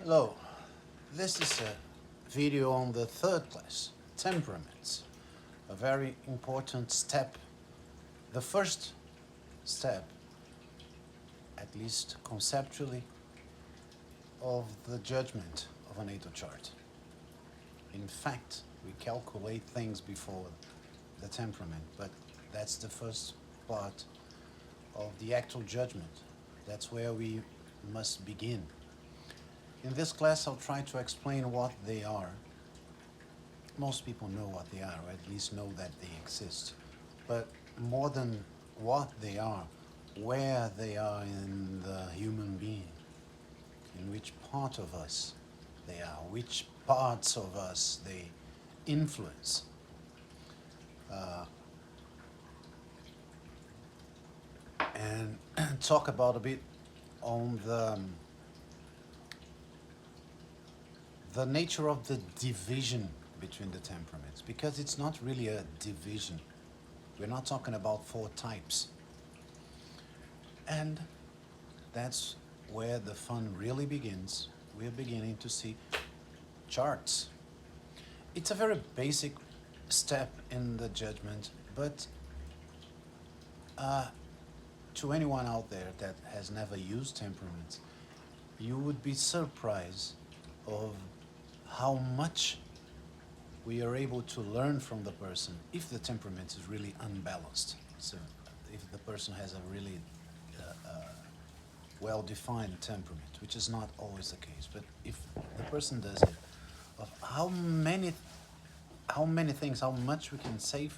Hello, this is a video on the third class, temperaments, a very important step, the first step, at least conceptually, of the judgment of a natal chart. In fact, we calculate things before the temperament, but that's the first part of the actual judgment. That's where we must begin. In this class, I'll try to explain what they are. Most people know what they are, or at least know that they exist. But more than what they are, where they are in the human being, in which part of us they are, which parts of us they influence. And talk about a bit on the nature of the division between the temperaments, because it's not really a division. We're not talking about four types. And that's where the fun really begins. We're beginning to see charts. It's a very basic step in the judgment, but to anyone out there that has never used temperaments, you would be surprised of how much we are able to learn from the person if the temperament is really unbalanced. So if the person has a really well-defined temperament, which is not always the case, but if the person does it, of how many things, how much we can say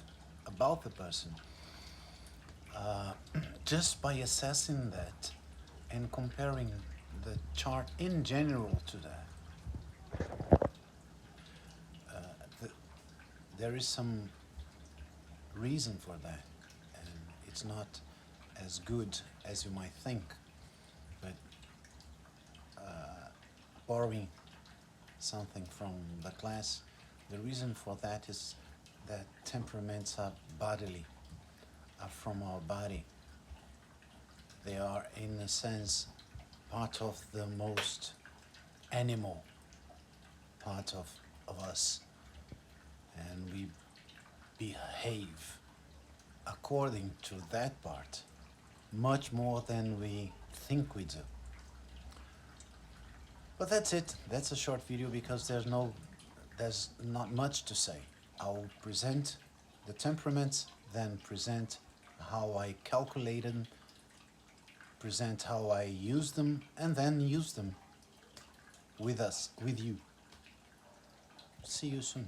about the person just by assessing that and comparing the chart in general to that. There is some reason for that, and it's not as good as you might think, but borrowing something from the class, the reason for that is that temperaments are bodily, are from our body. They are, in a sense, part of the most animal part of us, and we behave according to that part much more than we think we do. But that's it. That's a short video because there's not much to say. I'll present the temperaments, then present how I calculate them, present how I use them, and then use them with you. See you soon.